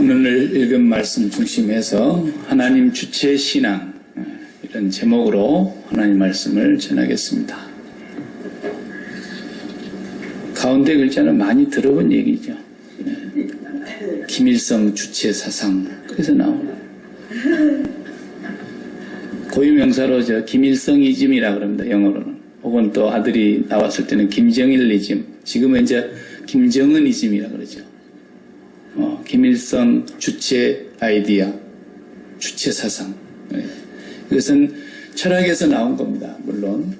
오늘 읽은 말씀 중심에서 하나님 주체 신앙 이런 제목으로 하나님 말씀을 전하겠습니다. 가운데 글자는 많이 들어본 얘기죠. 김일성 주체 사상, 그래서 나오는 고유명사로 김일성이즘이라 그럽니다. 영어로는. 혹은 또 아들이 나왔을 때는 김정일이즘, 지금은 이제 김정은이즘이라 그러죠. 김일성 주체 아이디어, 주체 사상. 이것은 철학에서 나온 겁니다. 물론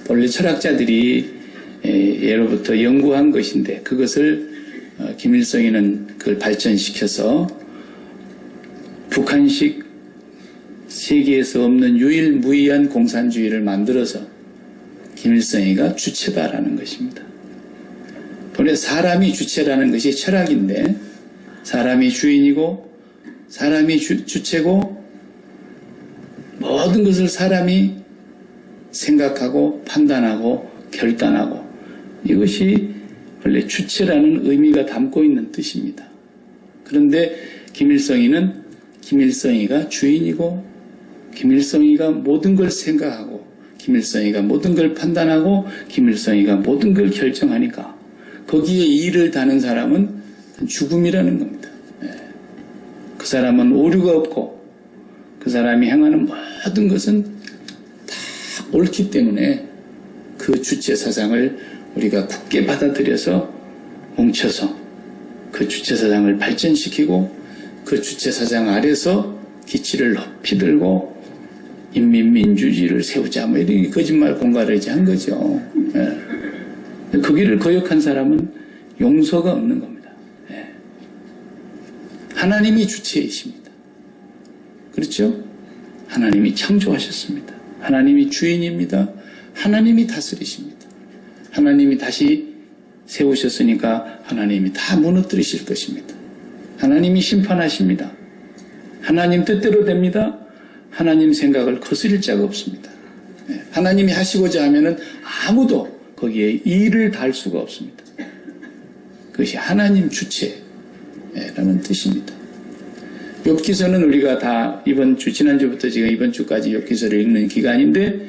원래 철학자들이 예로부터 연구한 것인데 그것을 김일성이는 그걸 발전시켜서 북한식 세계에서 없는 유일무이한 공산주의를 만들어서 김일성이가 주체다라는 것입니다. 본래 사람이 주체라는 것이 철학인데 사람이 주인이고 사람이 주체고 모든 것을 사람이 생각하고 판단하고 결단하고 이것이 원래 주체라는 의미가 담고 있는 뜻입니다. 그런데 김일성이는 김일성이가 주인이고 김일성이가 모든 걸 생각하고 김일성이가 모든 걸 판단하고 김일성이가 모든 걸 결정하니까 거기에 이의를 다는 사람은 죽음이라는 겁니다. 그 사람은 오류가 없고 그 사람이 행하는 모든 것은 다 옳기 때문에 그 주체 사상을 우리가 굳게 받아들여서 뭉쳐서 그 주체 사상을 발전시키고 그 주체 사상 아래서 기치를 높이 들고 인민민주주의를 세우자 뭐 이런 거짓말 공갈을 한 거죠. 그 길을 거역한 사람은 용서가 없는 겁니다. 하나님이 주체이십니다. 그렇죠? 하나님이 창조하셨습니다. 하나님이 주인입니다. 하나님이 다스리십니다. 하나님이 다시 세우셨으니까 하나님이 다 무너뜨리실 것입니다. 하나님이 심판하십니다. 하나님 뜻대로 됩니다. 하나님 생각을 거스릴 자가 없습니다. 하나님이 하시고자 하면은 아무도 거기에 이의를 달 수가 없습니다. 그것이 하나님 주체라는 뜻입니다. 욥기서는 우리가 다 지난주부터 제가 이번 주까지 욥기서를 읽는 기간인데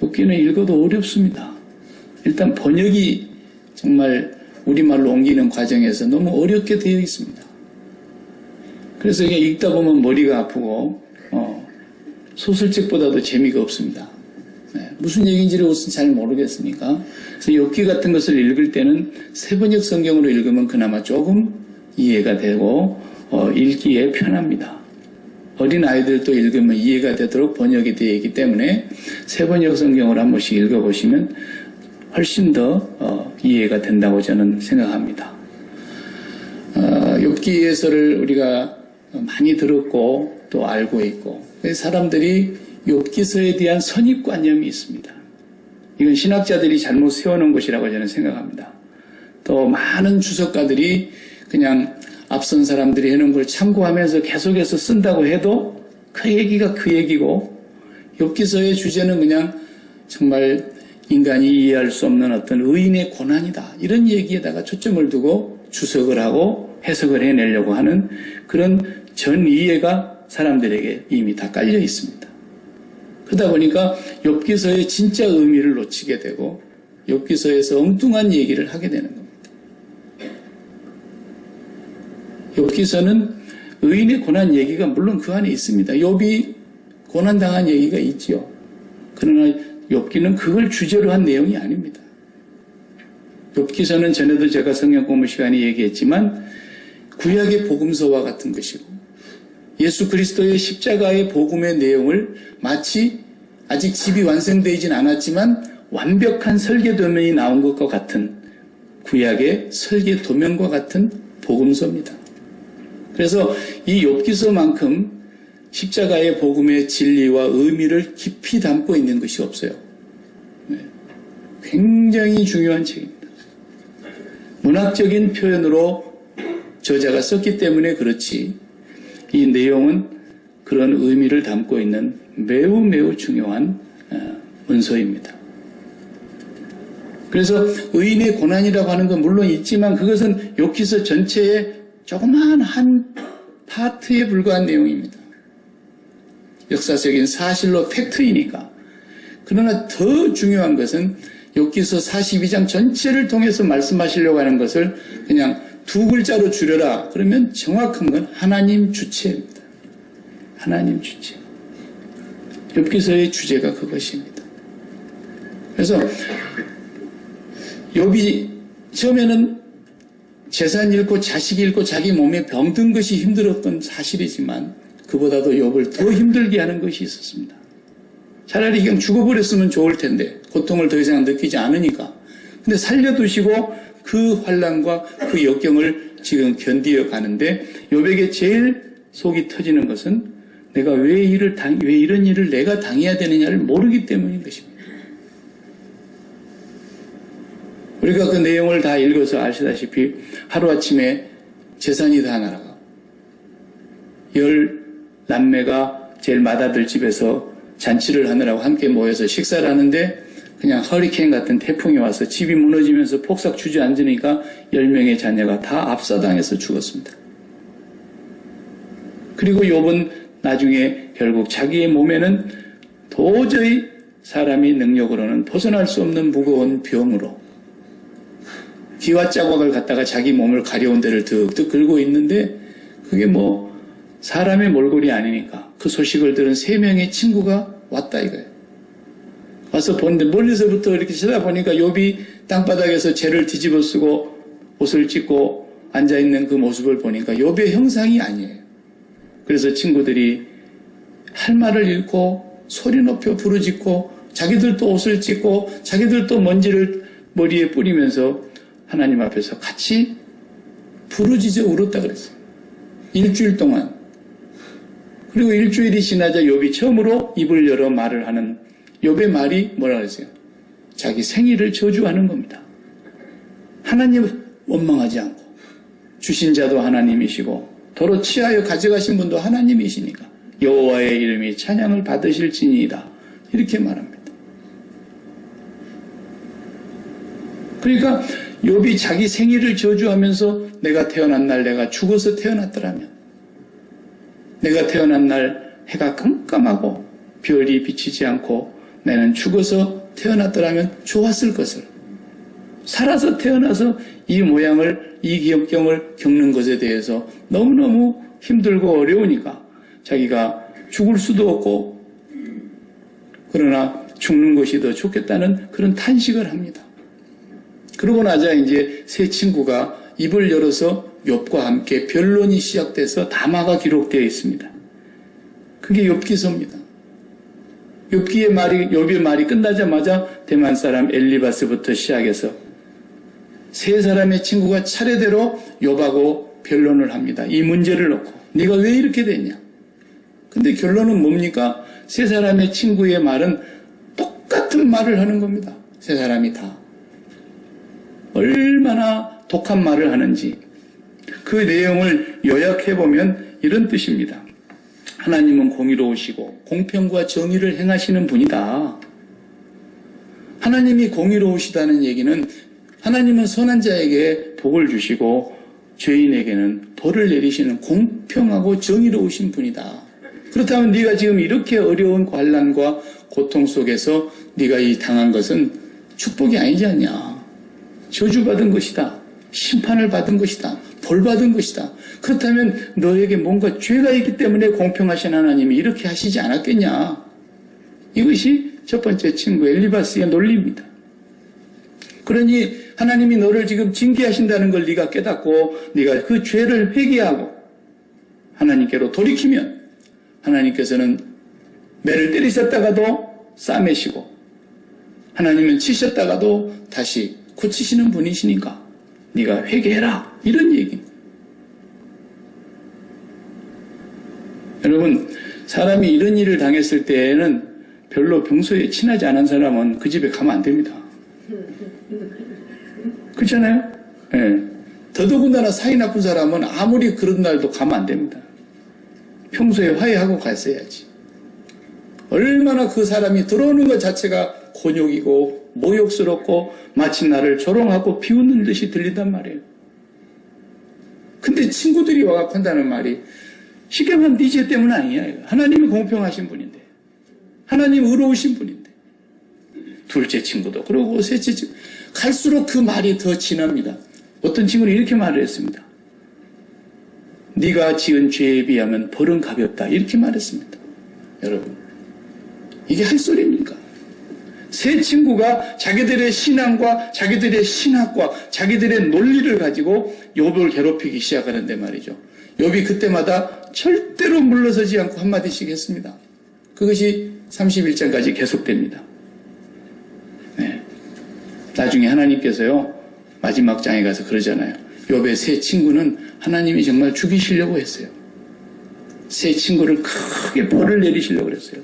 욥기는 읽어도 어렵습니다. 일단 번역이 정말 우리말로 옮기는 과정에서 너무 어렵게 되어 있습니다. 그래서 그냥 읽다 보면 머리가 아프고 소설책보다도 재미가 없습니다. 무슨 얘기인지를 잘 모르겠으니까. 그래서 욥기 같은 것을 읽을 때는 세번역 성경으로 읽으면 그나마 조금 이해가 되고 읽기에 편합니다. 어린 아이들도 읽으면 이해가 되도록 번역이 되어 있기 때문에 세번역 성경으로 한 번씩 읽어보시면 훨씬 더 이해가 된다고 저는 생각합니다. 욥기에서를 우리가 많이 들었고 또 알고 있고 사람들이 욥기서에 대한 선입관념이 있습니다. 이건 신학자들이 잘못 세워놓은 것이라고 저는 생각합니다. 또 많은 주석가들이 그냥 앞선 사람들이 해놓은 걸 참고하면서 계속해서 쓴다고 해도 그 얘기가 그 얘기고 욥기서의 주제는 그냥 정말 인간이 이해할 수 없는 어떤 의인의 고난이다 이런 얘기에다가 초점을 두고 주석을 하고 해석을 해내려고 하는 그런 전이해가 사람들에게 이미 다 깔려 있습니다. 그러다 보니까 욥기서의 진짜 의미를 놓치게 되고 욥기서에서 엉뚱한 얘기를 하게 되는 겁니다. 욥기서는 의인의 고난 얘기가 물론 그 안에 있습니다. 욥이 고난당한 얘기가 있지요. 그러나 욥기는 그걸 주제로 한 내용이 아닙니다. 욥기서는 전에도 제가 성경 공부 시간에 얘기했지만 구약의 복음서와 같은 것이고 예수 그리스도의 십자가의 복음의 내용을 마치 아직 집이 완성되진 않았지만 완벽한 설계도면이 나온 것과 같은 구약의 설계도면과 같은 복음서입니다. 그래서 이 욥기서만큼 십자가의 복음의 진리와 의미를 깊이 담고 있는 것이 없어요. 굉장히 중요한 책입니다. 문학적인 표현으로 저자가 썼기 때문에 그렇지 이 내용은 그런 의미를 담고 있는 매우 중요한 문서입니다. 그래서 의인의 고난이라고 하는 건 물론 있지만 그것은 욥기서 전체의 조그마한 한 파트에 불과한 내용입니다. 역사적인 사실로 팩트이니까. 그러나 더 중요한 것은 욥기서 42장 전체를 통해서 말씀하시려고 하는 것을 그냥 두 글자로 줄여라. 그러면 정확한 건 하나님 주체입니다. 하나님 주체. 욥기서의 주제가 그것입니다. 그래서 욥이 처음에는 재산 잃고 자식 잃고 자기 몸에 병든 것이 힘들었던 사실이지만 그보다도 욥을 더 힘들게 하는 것이 있었습니다. 차라리 그냥 죽어버렸으면 좋을 텐데 고통을 더 이상 느끼지 않으니까. 근데 살려두시고 그 환난과 그 역경을 지금 견디어 가는데 욥에게 제일 속이 터지는 것은 내가 왜 이런 일을 내가 당해야 되느냐를 모르기 때문인 것입니다. 우리가 그 내용을 다 읽어서 아시다시피 하루아침에 재산이 다 날아가 10남매가 제일 맏아들 집에서 잔치를 하느라고 함께 모여서 식사를 하는데 그냥 허리케인 같은 태풍이 와서 집이 무너지면서 폭삭 주저앉으니까 10명의 자녀가 다 압사당해서 죽었습니다. 그리고 욥은 나중에 결국 자기의 몸에는 도저히 사람이 능력으로는 벗어날 수 없는 무거운 병으로 기와 자국을 갖다가 자기 몸을 가려운 데를 득득 긁고 있는데 그게 뭐 사람의 몰골이 아니니까 그 소식을 들은 3명의 친구가 왔다 이거예요. 와서 보는데 멀리서부터 이렇게 쳐다보니까 욥이 땅바닥에서 재를 뒤집어 쓰고 옷을 찢고 앉아있는 그 모습을 보니까 욥의 형상이 아니에요. 그래서 친구들이 할 말을 잃고 소리 높여 부르짖고 자기들도 옷을 찢고 자기들도 먼지를 머리에 뿌리면서 하나님 앞에서 같이 부르짖어 울었다 그랬어요. 일주일 동안. 그리고 일주일이 지나자 욥이 처음으로 입을 열어 말을 하는 욥의 말이 뭐라 그랬어요? 자기 생일을 저주하는 겁니다. 하나님을 원망하지 않고 주신 자도 하나님이시고 도로 취하여 가져가신 분도 하나님이시니까 여호와의 이름이 찬양을 받으실지니이다. 이렇게 말합니다. 그러니까 욥이 자기 생일을 저주하면서 내가 태어난 날 내가 죽어서 태어났더라면 내가 태어난 날 해가 깜깜하고 별이 비치지 않고 나는 죽어서 태어났더라면 좋았을 것을 살아서 태어나서 이 모양을 이 기역경을 겪는 것에 대해서 너무너무 힘들고 어려우니까 자기가 죽을 수도 없고 그러나 죽는 것이 더 좋겠다는 그런 탄식을 합니다. 그러고 나자 이제 세 친구가 입을 열어서 욥과 함께 변론이 시작돼서 담화가 기록되어 있습니다. 그게 욥기서입니다. 욥의 말이 끝나자마자 대만 사람 엘리바스부터 시작해서 세 사람의 친구가 차례대로 욥하고 변론을 합니다. 이 문제를 놓고 네가 왜 이렇게 됐냐? 근데 결론은 뭡니까? 세 사람의 친구의 말은 똑같은 말을 하는 겁니다. 세 사람이 다. 얼마나 독한 말을 하는지 그 내용을 요약해보면 이런 뜻입니다. 하나님은 공의로우시고 공평과 정의를 행하시는 분이다. 하나님이 공의로우시다는 얘기는 하나님은 선한 자에게 복을 주시고 죄인에게는 벌을 내리시는 공평하고 정의로우신 분이다. 그렇다면 네가 지금 이렇게 어려운 관난과 고통 속에서 네가 이 당한 것은 축복이 아니지 않냐. 저주받은 것이다. 심판을 받은 것이다. 벌받은 것이다. 그렇다면 너에게 뭔가 죄가 있기 때문에 공평하신 하나님이 이렇게 하시지 않았겠냐. 이것이 첫 번째 친구 엘리바스의 논리입니다. 그러니 하나님이 너를 지금 징계하신다는 걸 네가 깨닫고 네가 그 죄를 회개하고 하나님께로 돌이키면 하나님께서는 매를 때리셨다가도 싸매시고 하나님은 치셨다가도 다시 고치시는 분이시니까 네가 회개해라. 이런 얘기. 여러분, 사람이 이런 일을 당했을 때에는 별로 평소에 친하지 않은 사람은 그 집에 가면 안 됩니다. 그렇잖아요? 네. 더더군다나 사이 나쁜 사람은 아무리 그런 날도 가면 안 됩니다. 평소에 화해하고 갔어야지. 얼마나 그 사람이 들어오는 것 자체가 곤욕이고 모욕스럽고 마치 나를 조롱하고 비웃는 듯이 들린단 말이에요. 근데 친구들이 와서 한다는 말이 쉽게 말하면 네 죄 때문 아니야. 하나님이 공평하신 분인데, 하나님 의로우신 분인데. 둘째 친구도 그러고 셋째 친구, 갈수록 그 말이 더 진합니다. 어떤 친구는 이렇게 말을 했습니다. 네가 지은 죄에 비하면 벌은 가볍다, 이렇게 말했습니다. 여러분, 이게 할 소리입니까? 세 친구가 자기들의 신앙과 자기들의 신학과 자기들의 논리를 가지고 욥을 괴롭히기 시작하는데 말이죠. 욥이 그때마다 절대로 물러서지 않고 한마디씩 했습니다. 그것이 31장까지 계속됩니다. 네. 나중에 하나님께서요, 마지막 장에 가서 그러잖아요. 욥의 세 친구는 하나님이 정말 죽이시려고 했어요. 세 친구를 크게 벌을 내리시려고 그랬어요.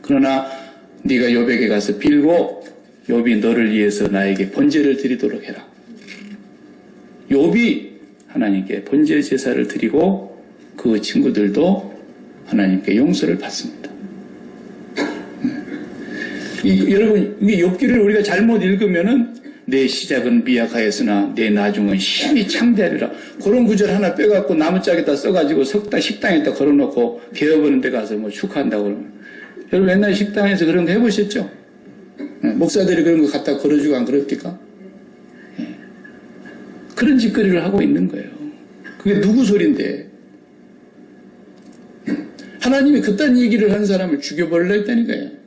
그러나 네가 욥에게 가서 빌고 욥이 너를 위해서 나에게 번제를 드리도록 해라. 욥이 하나님께 번제 제사를 드리고 그 친구들도 하나님께 용서를 받습니다. 여러분, 이 욥기를 우리가 잘못 읽으면은 내 시작은 미약하였으나 내 나중은 힘이 창대하리라. 그런 구절 하나 빼갖고 나무짝에다 써가지고 식당에다 걸어놓고 개업하는 데 가서 뭐 축하한다고 그러면. 여러분 옛날 식당에서 그런 거 해보셨죠? 목사들이 그런 거 갖다 걸어주고 안 그럽니까? 그런 짓거리를 하고 있는 거예요. 그게 누구 소린데? 하나님이 그딴 얘기를 한 사람을 죽여버리려 했다니까요.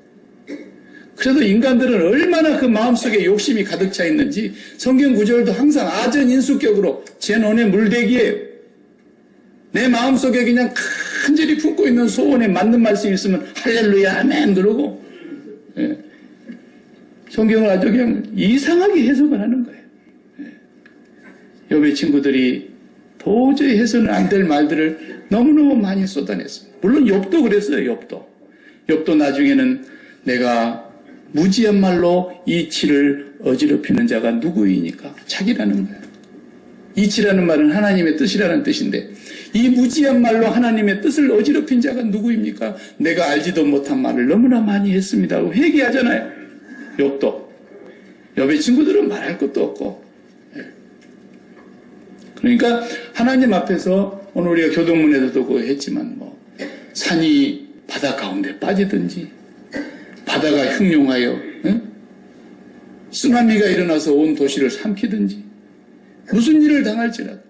그래도 인간들은 얼마나 그 마음속에 욕심이 가득 차 있는지 성경 구절도 항상 아전인수격으로 제 논의 물대기예요. 내 마음속에 그냥 간절히 품고 있는 소원에 맞는 말씀이 있으면 할렐루야 아멘 그러고, 예. 성경을 아주 그냥 이상하게 해석을 하는 거예요. 예. 욥의 친구들이 도저히 해서는 안 될 말들을 너무너무 많이 쏟아냈습니다. 물론 욥도 그랬어요. 욥도 나중에는 내가 무지한 말로 이치를 어지럽히는 자가 누구이니까? 자기라는 거예요. 이치라는 말은 하나님의 뜻이라는 뜻인데 이 무지한 말로 하나님의 뜻을 어지럽힌 자가 누구입니까? 내가 알지도 못한 말을 너무나 많이 했습니다 하고 회개하잖아요. 욥도. 욥의 친구들은 말할 것도 없고. 그러니까 하나님 앞에서 오늘 우리가 교동문에서도 그거 했지만 뭐 산이 바다 가운데 빠지든지 바다가 흉용하여 쓰나미가 일어나서 온 도시를 삼키든지 무슨 일을 당할지라도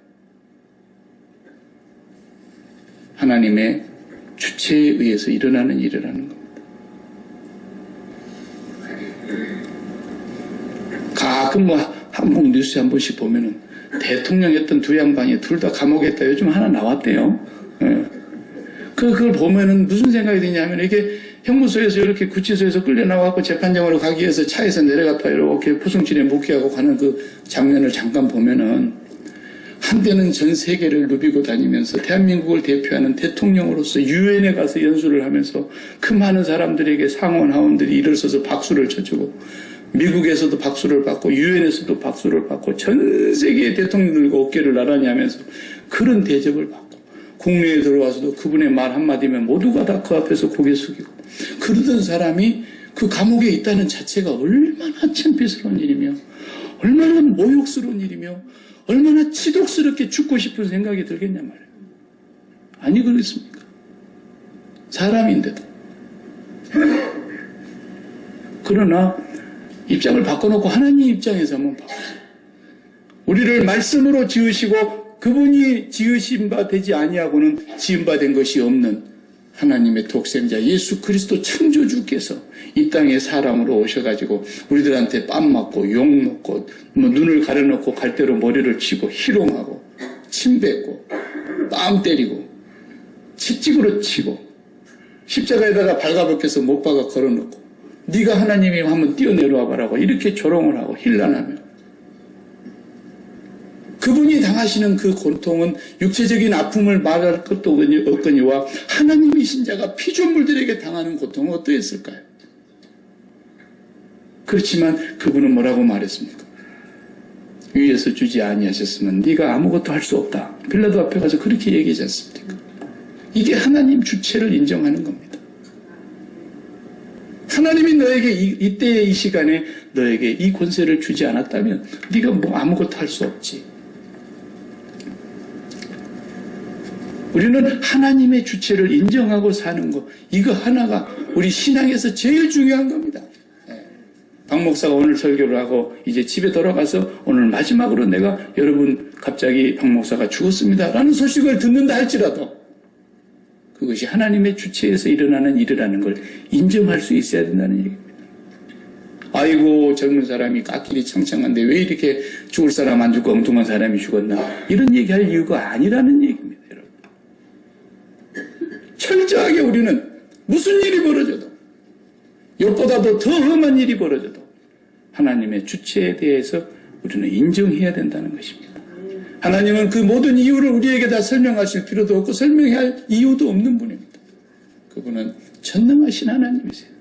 하나님의 주체에 의해서 일어나는 일이라는 겁니다. 가끔 뭐 한국 뉴스에 한 번씩 보면은 대통령 했던 두 양반이 둘 다 감옥에 있다. 요즘 하나 나왔대요. 그걸 보면은 무슨 생각이 드냐면 이게 형무소에서 이렇게 구치소에서 끌려 나와갖고 재판장으로 가기 위해서 차에서 내려갔다 이렇게 포승진에 묵히하고 가는 그 장면을 잠깐 보면은 한때는 전 세계를 누비고 다니면서 대한민국을 대표하는 대통령으로서 유엔에 가서 연수를 하면서 그 많은 사람들에게 상원 하원들이 일어서서 박수를 쳐주고 미국에서도 박수를 받고 유엔에서도 박수를 받고 전 세계의 대통령들과 어깨를 나란히 하면서 그런 대접을 받고 국내에 들어와서도 그분의 말 한마디면 모두가 다 그 앞에서 고개 숙이고 그러던 사람이 그 감옥에 있다는 자체가 얼마나 창피스러운 일이며 얼마나 모욕스러운 일이며 얼마나 치독스럽게 죽고 싶은 생각이 들겠냐 말이에요. 아니 그렇습니까? 사람인데도. 그러나 입장을 바꿔놓고 하나님 입장에서 한번 봐보세요. 우리를 말씀으로 지으시고 그분이 지으신 바 되지 아니하고는 지은 바 된 것이 없는 하나님의 독생자 예수 그리스도 창조주께서 이 땅에 사람으로 오셔가지고 우리들한테 뺨 맞고 욕 먹고 뭐 눈을 가려놓고 갈대로 머리를 치고 희롱하고 침 뱉고 뺨 때리고 채찍으로 치고 십자가에다가 발가벗겨서 못 박아 걸어놓고 네가 하나님이 한번 뛰어내려와 봐라고 이렇게 조롱을 하고 힐난하며 그분이 당하시는 그 고통은 육체적인 아픔을 말할 것도 없거니와 하나님이신 자가 피조물들에게 당하는 고통은 어떠했을까요? 그렇지만 그분은 뭐라고 말했습니까? 위에서 주지 아니하셨으면 네가 아무것도 할 수 없다. 빌라도 앞에 가서 그렇게 얘기하지 않습니까? 이게 하나님 주체를 인정하는 겁니다. 하나님이 너에게 이때의 이 시간에 너에게 이 권세를 주지 않았다면 네가 뭐 아무것도 할 수 없지. 우리는 하나님의 주체를 인정하고 사는 것, 이거 하나가 우리 신앙에서 제일 중요한 겁니다. 박 목사가 오늘 설교를 하고 이제 집에 돌아가서 오늘 마지막으로 내가 여러분 갑자기 박 목사가 죽었습니다 라는 소식을 듣는다 할지라도 그것이 하나님의 주체에서 일어나는 일이라는 걸 인정할 수 있어야 된다는 얘기입니다. 아이고 젊은 사람이 갓길이 창창한데 왜 이렇게 죽을 사람 안 죽고 엉뚱한 사람이 죽었나, 이런 얘기할 이유가 아니라는 얘기입니다. 여러분, 철저하게 우리는 무슨 일이 벌어져도, 이것보다도 더 험한 일이 벌어져도 하나님의 주체에 대해서 우리는 인정해야 된다는 것입니다. 하나님은 그 모든 이유를 우리에게 다 설명하실 필요도 없고 설명해야 할 이유도 없는 분입니다. 그분은 전능하신 하나님이세요.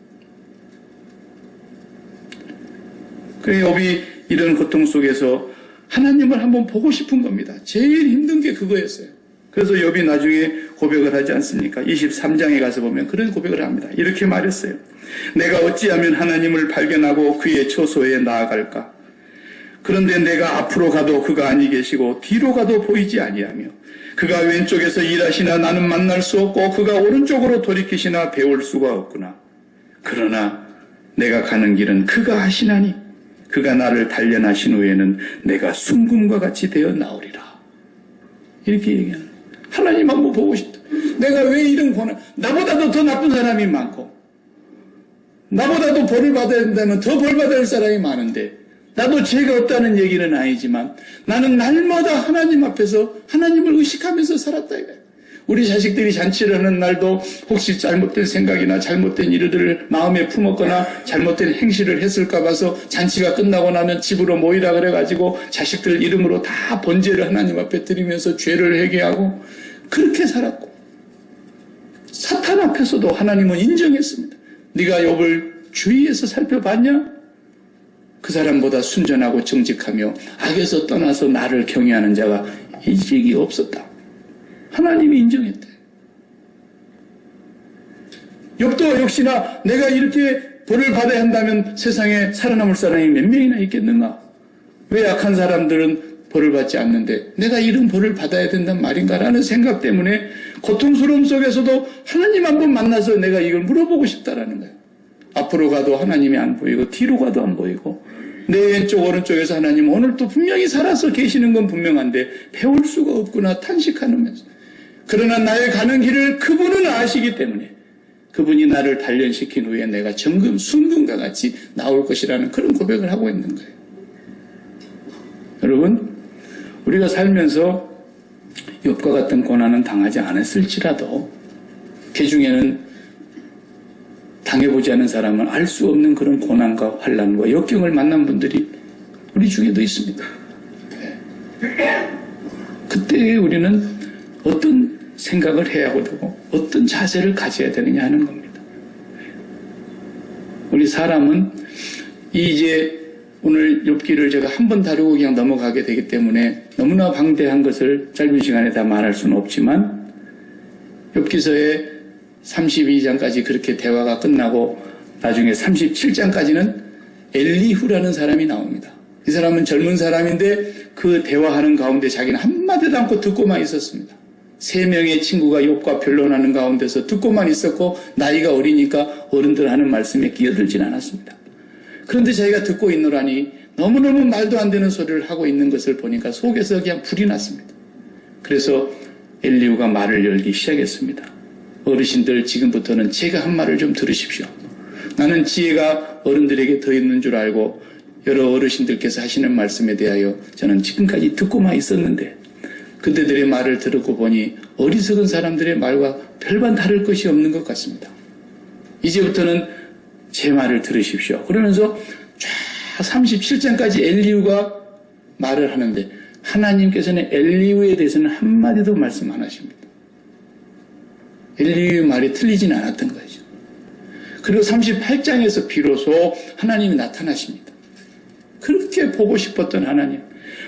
그래 욥이 이런 고통 속에서 하나님을 한번 보고 싶은 겁니다. 제일 힘든 게 그거였어요. 그래서 욥이 나중에 고백을 하지 않습니까? 23장에 가서 보면 그런 고백을 합니다. 이렇게 말했어요. 내가 어찌하면 하나님을 발견하고 그의 처소에 나아갈까? 그런데 내가 앞으로 가도 그가 아니 계시고 뒤로 가도 보이지 아니하며 그가 왼쪽에서 일하시나 나는 만날 수 없고 그가 오른쪽으로 돌이키시나 배울 수가 없구나. 그러나 내가 가는 길은 그가 하시나니 그가 나를 단련하신 후에는 내가 순금과 같이 되어 나오리라. 이렇게 얘기하는, 하나님 한번 보고 싶다. 내가 왜 이런 고난, 나보다도 더 나쁜 사람이 많고 나보다도 벌을 받아야 된다면 더 벌 받아야 할 사람이 많은데 나도 죄가 없다는 얘기는 아니지만 나는 날마다 하나님 앞에서 하나님을 의식하면서 살았다 이거예요. 우리 자식들이 잔치를 하는 날도 혹시 잘못된 생각이나 잘못된 일들을 마음에 품었거나 잘못된 행실을 했을까 봐서 잔치가 끝나고 나면 집으로 모이라 그래가지고 자식들 이름으로 다 번제를 하나님 앞에 드리면서 죄를 회개하고 그렇게 살았고, 사탄 앞에서도 하나님은 인정했습니다. 네가 욥을 주위에서 살펴봤냐? 그 사람보다 순전하고 정직하며 악에서 떠나서 나를 경외하는 자가 일찍이 없었다. 하나님이 인정했대. 욥도 역시나 내가 이렇게 벌을 받아야 한다면 세상에 살아남을 사람이 몇 명이나 있겠는가? 왜 악한 사람들은 벌을 받지 않는데 내가 이런 벌을 받아야 된단 말인가라는 생각 때문에 고통스러움 속에서도 하나님 한번 만나서 내가 이걸 물어보고 싶다라는 거예요. 앞으로 가도 하나님이 안 보이고 뒤로 가도 안 보이고 내 왼쪽 오른쪽에서 하나님 오늘도 분명히 살아서 계시는 건 분명한데 배울 수가 없구나 탄식하면서, 그러나 나의 가는 길을 그분은 아시기 때문에 그분이 나를 단련시킨 후에 내가 정금 순금과 같이 나올 것이라는 그런 고백을 하고 있는 거예요. 여러분, 우리가 살면서 욥과 같은 고난은 당하지 않았을지라도 그 중에는 당해보지 않은 사람은 알 수 없는 그런 고난과 환난과 역경을 만난 분들이 우리 중에도 있습니다. 그때 우리는 어떤 생각을 해야 되고 어떤 자세를 가져야 되느냐 하는 겁니다. 우리 사람은 이제 오늘 욥기를 제가 한 번 다루고 그냥 넘어가게 되기 때문에 너무나 방대한 것을 짧은 시간에 다 말할 수는 없지만 욥기서의 32장까지 그렇게 대화가 끝나고 나중에 37장까지는 엘리후라는 사람이 나옵니다. 이 사람은 젊은 사람인데 그 대화하는 가운데 자기는 한마디도 않고 듣고만 있었습니다. 3명의 친구가 욥과 변론하는 가운데서 듣고만 있었고 나이가 어리니까 어른들 하는 말씀에 끼어들진 않았습니다. 그런데 자기가 듣고 있노라니 너무너무 말도 안 되는 소리를 하고 있는 것을 보니까 속에서 그냥 불이 났습니다. 그래서 엘리후가 말을 열기 시작했습니다. 어르신들, 지금부터는 제가 한 말을 좀 들으십시오. 나는 지혜가 어른들에게 더 있는 줄 알고 여러 어르신들께서 하시는 말씀에 대하여 저는 지금까지 듣고만 있었는데 그대들의 말을 들었고 보니 어리석은 사람들의 말과 별반 다를 것이 없는 것 같습니다. 이제부터는 제 말을 들으십시오. 그러면서 쫙 37장까지 엘리후가 말을 하는데 하나님께서는 엘리후에 대해서는 한마디도 말씀 안 하십니다. 엘리후의 말이 틀리진 않았던 거죠. 그리고 38장에서 비로소 하나님이 나타나십니다. 그렇게 보고 싶었던 하나님,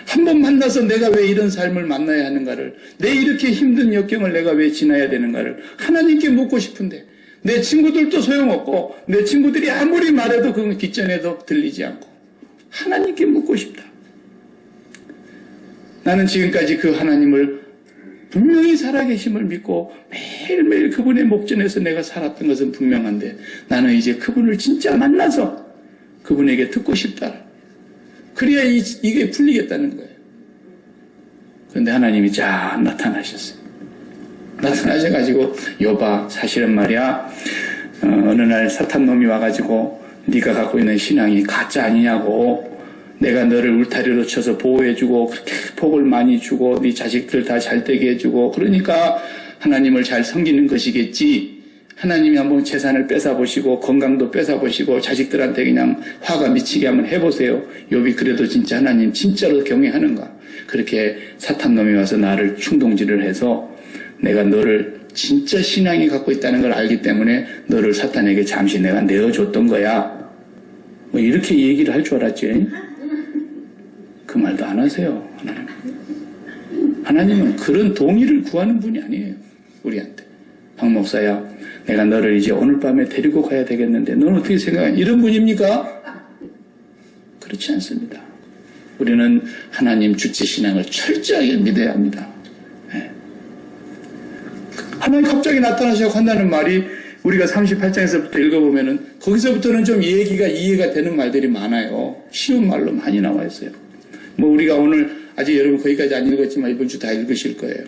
한 번 만나서 내가 왜 이런 삶을 만나야 하는가를, 내 이렇게 힘든 역경을 내가 왜 지나야 되는가를 하나님께 묻고 싶은데 내 친구들도 소용없고 내 친구들이 아무리 말해도 그건 뒷전에도 들리지 않고 하나님께 묻고 싶다. 나는 지금까지 그 하나님을 분명히 살아계심을 믿고 매일매일 그분의 목전에서 내가 살았던 것은 분명한데 나는 이제 그분을 진짜 만나서 그분에게 듣고 싶다. 그래야 이게 풀리겠다는 거예요. 그런데 하나님이 쫙 나타나셨어요. 나타나셔가지고 여봐 사실은 말이야 어느 날 사탄놈이 와가지고 네가 갖고 있는 신앙이 가짜 아니냐고 내가 너를 울타리로 쳐서 보호해주고 그렇게 복을 많이 주고 네 자식들 다 잘되게 해주고 그러니까 하나님을 잘 섬기는 것이겠지. 하나님이 한번 재산을 뺏어보시고 건강도 뺏어보시고 자식들한테 그냥 화가 미치게 한번 해보세요. 욥이 그래도 진짜 하나님 진짜로 경외하는가. 그렇게 사탄놈이 와서 나를 충동질을 해서 내가 너를 진짜 신앙이 갖고 있다는 걸 알기 때문에 너를 사탄에게 잠시 내가 내어줬던 거야. 뭐 이렇게 얘기를 할 줄 알았지. 그 말도 안 하세요. 하나님은 그런 동의를 구하는 분이 아니에요. 우리한테. 박 목사야 내가 너를 이제 오늘 밤에 데리고 가야 되겠는데 너는 어떻게 생각하냐. 이런 분입니까? 그렇지 않습니다. 우리는 하나님 주체 신앙을 철저하게 믿어야 합니다. 네. 하나님 갑자기 나타나셔서 한다는 말이 우리가 38장에서부터 읽어보면은 거기서부터는 좀 얘기가 이해가 되는 말들이 많아요. 쉬운 말로 많이 나와 있어요. 뭐 우리가 오늘 아직 여러분 거기까지 안 읽었지만 이번 주 다 읽으실 거예요.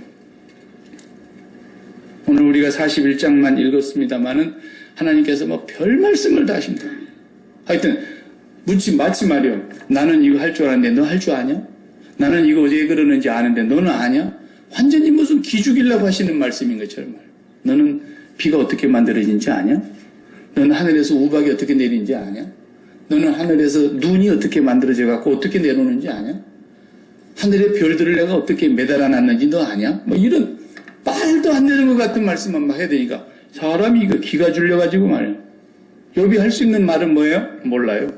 오늘 우리가 41장만 읽었습니다만은 하나님께서 뭐 별 말씀을 다 하십니다. 하여튼 마치 말이요. 나는 이거 할 줄 아는데 너 할 줄 아냐? 나는 이거 왜 그러는지 아는데 너는 아냐? 완전히 무슨 기죽이려고 하시는 말씀인 것처럼 말이에요. 너는 비가 어떻게 만들어진지 아냐? 너는 하늘에서 우박이 어떻게 내리는지 아냐? 너는 하늘에서 눈이 어떻게 만들어져 갖고 어떻게 내려오는지 아냐? 하늘의 별들을 내가 어떻게 매달아 놨는지 너 아냐? 뭐 이런 말도 안 되는 것 같은 말씀만 막 해야 되니까 사람이 이거 기가 줄려가지고 말이에요. 욥이 할 수 있는 말은 뭐예요? 몰라요.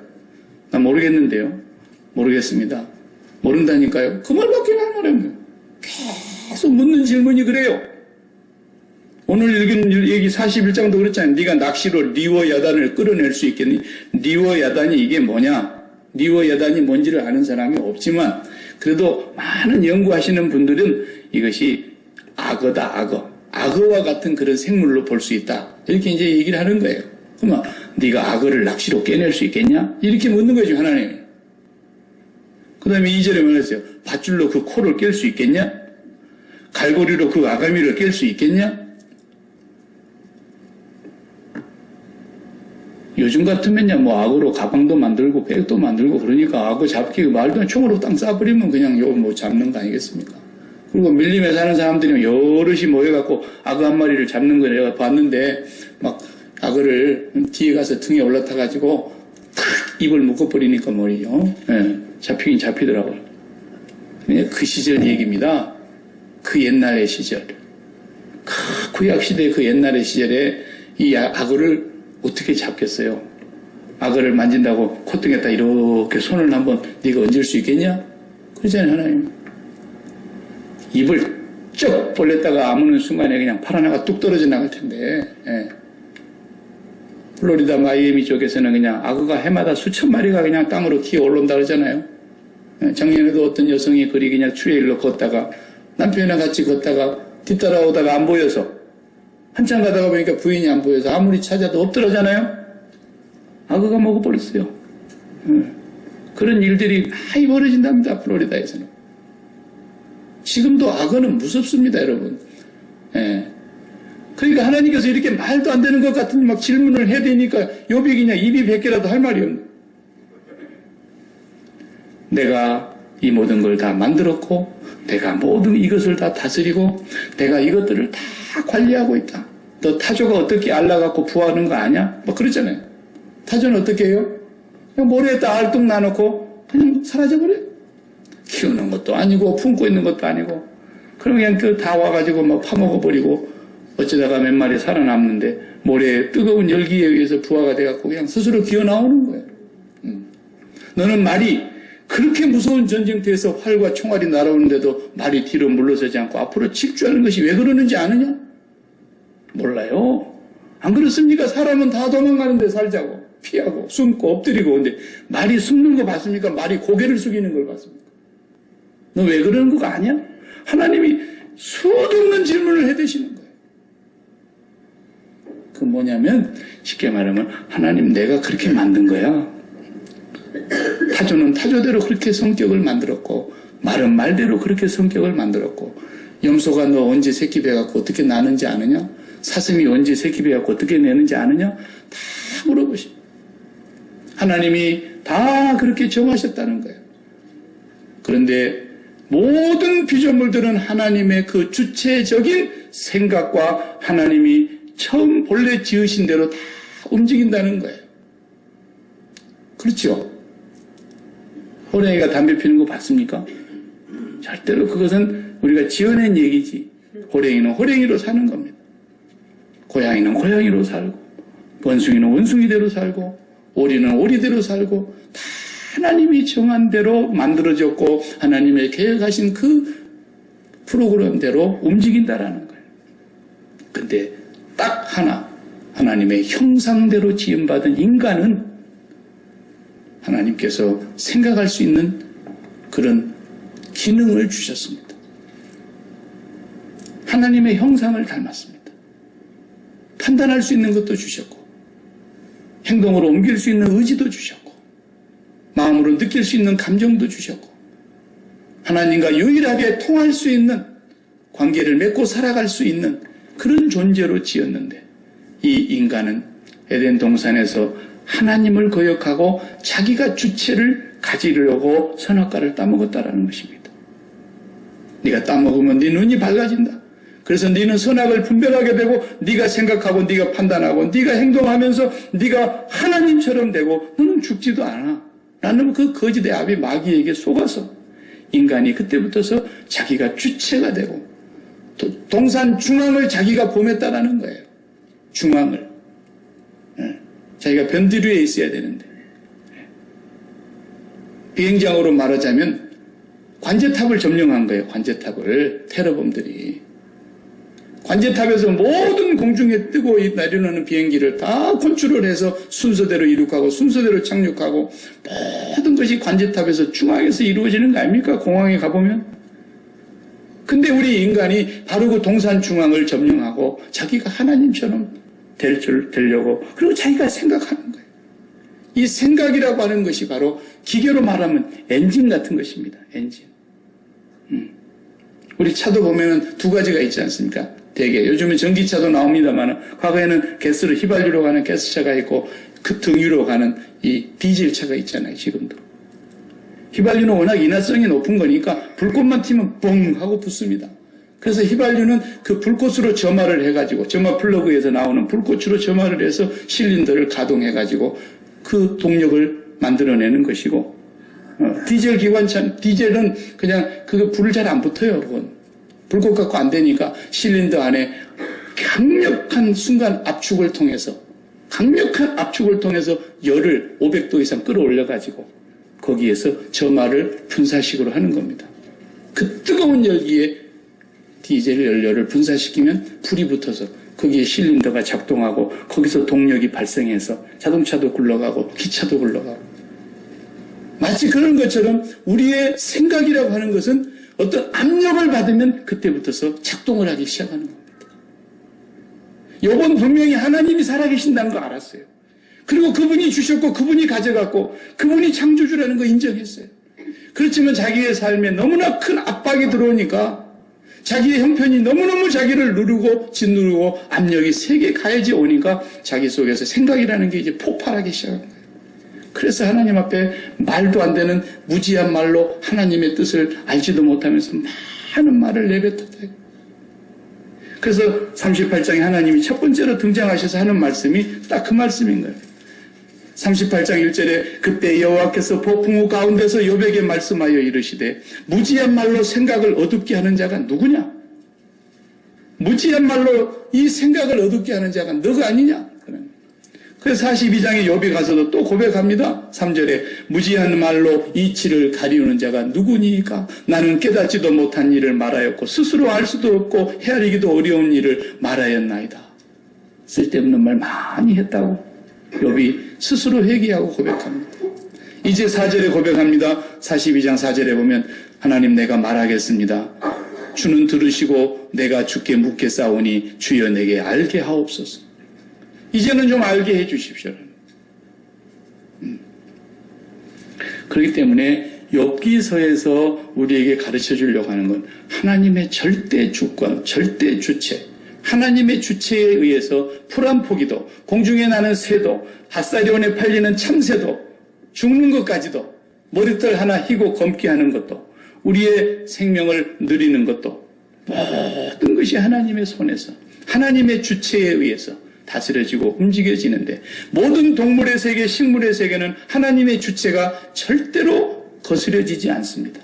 나 모르겠는데요. 모르겠습니다. 모른다니까요. 그 말밖에 안 말해요. 계속 묻는 질문이 그래요. 오늘 읽은 얘기 41장도 그랬잖아요. 네가 낚시로 리워 야단을 끌어낼 수 있겠니? 리워 야단이 이게 뭐냐? 리워 야단이 뭔지를 아는 사람이 없지만 그래도 많은 연구하시는 분들은 이것이 악어다, 악어. 악어와 같은 그런 생물로 볼 수 있다. 이렇게 이제 얘기를 하는 거예요. 그러면 네가 악어를 낚시로 깨낼 수 있겠냐? 이렇게 묻는 거죠, 하나님. 그 다음에 2절에 말했어요. 밧줄로 그 코를 깰 수 있겠냐? 갈고리로 그 아가미를 깰 수 있겠냐? 요즘 같으면요, 뭐 악어로 가방도 만들고 백도 만들고 그러니까 악어 잡기 말도 안 총으로 땅 쏴버리면 그냥 요 뭐 잡는 거 아니겠습니까? 그리고 밀림에 사는 사람들이 여럿이 모여갖고 악어 한 마리를 잡는 걸 내가 봤는데 막 악어를 뒤에 가서 등에 올라타가지고 탁 입을 묶어버리니까 머리요. 예, 잡히긴 잡히더라고요. 그 시절 얘기입니다. 그 옛날의 시절. 구약시대 그 옛날의 시절에 이 악어를 어떻게 잡겠어요? 악어를 만진다고 콧등에다 이렇게 손을 한번 네가 얹을 수 있겠냐? 그러잖아요, 하나님. 입을 쩍 벌렸다가 아무는 순간에 그냥 팔 하나가 뚝 떨어져 나갈 텐데, 예. 플로리다 마이애미 쪽에서는 그냥 악어가 해마다 수천 마리가 그냥 땅으로 기어 올라온다 그러잖아요. 예. 작년에도 어떤 여성이 그리 그냥 트레일러 걷다가 남편이랑 같이 걷다가 뒤따라오다가 안 보여서 한참 가다가 보니까 부인이 안 보여서 아무리 찾아도 없더라잖아요. 악어가 먹어버렸어요. 예. 그런 일들이 많이 벌어진답니다, 플로리다에서는. 지금도 악어는 무섭습니다, 여러분. 예. 그러니까 하나님께서 이렇게 말도 안 되는 것 같은 막 질문을 해야 되니까 욥이 그냥 입이 100개라도 할 말이 없네. 내가 이 모든 걸 다 만들었고 내가 모든 이것을 다 다스리고 내가 이것들을 다 관리하고 있다. 너 타조가 어떻게 알라갖고 부화하는 거 아냐? 뭐 그러잖아요. 타조는 어떻게 해요? 그냥 모래에다 알뚝 놔놓고 그냥 사라져버려요. 키우는 것도 아니고 품고 있는 것도 아니고 그럼 그냥 그 다 와가지고 막 파먹어버리고 어쩌다가 몇 마리 살아남는데 모래에 뜨거운 열기에 의해서 부화가 돼갖고 그냥 스스로 기어나오는 거예요. 너는 말이 그렇게 무서운 전쟁터에서 활과 총알이 날아오는데도 말이 뒤로 물러서지 않고 앞으로 직주하는 것이 왜 그러는지 아느냐? 몰라요. 안 그렇습니까? 사람은 다 도망가는데 살자고 피하고 숨고 엎드리고 근데 말이 숨는 거 봤습니까? 말이 고개를 숙이는 걸 봤습니까? 너 왜 그러는 거 아니야? 하나님이 수도 없는 질문을 해대시는 거예요. 그 뭐냐면 쉽게 말하면 하나님 내가 그렇게 만든 거야. 타조는 타조대로 그렇게 성격을 만들었고 말은 말대로 그렇게 성격을 만들었고 염소가 너 언제 새끼 배갖고 어떻게 나는지 아느냐? 사슴이 언제 새끼 배갖고 어떻게 내는지 아느냐? 다 물어보시. 하나님이 다 그렇게 정하셨다는 거예요. 그런데 모든 피조물들은 하나님의 그 주체적인 생각과 하나님이 처음 본래 지으신 대로 다 움직인다는 거예요. 그렇죠? 호랭이가 담배 피는 거 봤습니까? 절대로 그것은 우리가 지어낸 얘기지. 호랭이는 호랭이로 사는 겁니다. 고양이는 고양이로 살고 원숭이는 원숭이대로 살고 오리는 오리대로 살고 다 하나님이 정한 대로 만들어졌고 하나님의 계획하신 그 프로그램대로 움직인다라는 거예요. 근데 딱 하나 하나님의 형상대로 지음받은 인간은 하나님께서 생각할 수 있는 그런 기능을 주셨습니다. 하나님의 형상을 닮았습니다. 판단할 수 있는 것도 주셨고 행동으로 옮길 수 있는 의지도 주셨고 마음으로 느낄 수 있는 감정도 주셨고 하나님과 유일하게 통할 수 있는 관계를 맺고 살아갈 수 있는 그런 존재로 지었는데 이 인간은 에덴 동산에서 하나님을 거역하고 자기가 주체를 가지려고 선악과를 따먹었다라는 것입니다. 네가 따먹으면 네 눈이 밝아진다. 그래서 네는 선악을 분별하게 되고 네가 생각하고 네가 판단하고 네가 행동하면서 네가 하나님처럼 되고 너는 죽지도 않아. 라는 그 거짓의 아비 마귀에게 속아서 인간이 그때부터서 자기가 주체가 되고 동산 중앙을 자기가 범했다라는 거예요. 중앙을. 자기가 변두리에 있어야 되는데 비행장으로 말하자면 관제탑을 점령한 거예요. 관제탑을 테러범들이 관제탑에서 모든 공중에 뜨고 내려오는 비행기를 다 컨트롤 해서 순서대로 이륙하고 순서대로 착륙하고 모든 것이 관제탑에서 중앙에서 이루어지는 거 아닙니까? 공항에 가보면. 근데 우리 인간이 바로 그 동산 중앙을 점령하고 자기가 하나님처럼 되려고 그리고 자기가 생각하는 거예요. 이 생각이라고 하는 것이 바로 기계로 말하면 엔진 같은 것입니다. 엔진. 우리 차도 보면은 두 가지가 있지 않습니까? 대개 요즘은 전기차도 나옵니다만 과거에는 가스로 휘발유로 가는 가스차가 있고 그 등유로 가는 이 디젤차가 있잖아요. 지금도. 휘발유는 워낙 인화성이 높은 거니까 불꽃만 튀면 뻥 하고 붙습니다. 그래서 휘발유는 그 불꽃으로 점화를 해가지고 점화 플러그에서 나오는 불꽃으로 점화를 해서 실린더를 가동해가지고 그 동력을 만들어내는 것이고 디젤 기관차 디젤은 그냥 그 불을 잘 안 붙어요. 그건 불꽃 갖고 안 되니까 실린더 안에 강력한 순간 압축을 통해서 열을 500도 이상 끌어올려가지고 거기에서 점화를 분사식으로 하는 겁니다. 그 뜨거운 열기에 디젤 연료를 분사시키면 불이 붙어서 거기에 실린더가 작동하고 거기서 동력이 발생해서 자동차도 굴러가고 기차도 굴러가고 마치 그런 것처럼 우리의 생각이라고 하는 것은 어떤 압력을 받으면 그때부터서 작동을 하기 시작하는 겁니다. 욥은 분명히 하나님이 살아계신다는 거 알았어요. 그리고 그분이 주셨고 그분이 가져갔고 그분이 창조주라는 거 인정했어요. 그렇지만 자기의 삶에 너무나 큰 압박이 들어오니까 자기의 형편이 너무너무 자기를 누르고 짓누르고 압력이 세게 가해져 오니까 자기 속에서 생각이라는 게 이제 폭발하기 시작한 거예요. 그래서 하나님 앞에 말도 안 되는 무지한 말로 하나님의 뜻을 알지도 못하면서 많은 말을 내뱉었다. 그래서 38장에 하나님이 첫 번째로 등장하셔서 하는 말씀이 딱 그 말씀인 거예요. 38장 1절에 그때 여호와께서 폭풍우 가운데서 욥에게 말씀하여 이르시되 무지한 말로 생각을 어둡게 하는 자가 누구냐? 무지한 말로 이 생각을 어둡게 하는 자가 너가 아니냐? 그래서 42장에 욥이 가서도 또 고백합니다. 3절에 무지한 말로 이치를 가리우는 자가 누구니까? 나는 깨닫지도 못한 일을 말하였고 스스로 알 수도 없고 헤아리기도 어려운 일을 말하였나이다. 쓸데없는 말 많이 했다고 욥이 스스로 회개하고 고백합니다. 이제 4절에 고백합니다. 42장 4절에 보면 하나님 내가 말하겠습니다. 주는 들으시고 내가 주께 묻겠사오니 주여 내게 알게 하옵소서. 이제는 좀 알게 해 주십시오. 그렇기 때문에 욥기서에서 우리에게 가르쳐 주려고 하는 건 하나님의 절대 주권, 절대 주체, 하나님의 주체에 의해서 풀 한 포기도, 공중에 나는 새도, 핫사리온에 팔리는 참새도, 죽는 것까지도, 머리털 하나 희고 검게 하는 것도, 우리의 생명을 누리는 것도, 모든 것이 하나님의 손에서, 하나님의 주체에 의해서 다스려지고 움직여지는데, 모든 동물의 세계, 식물의 세계는 하나님의 주체가 절대로 거스려지지 않습니다.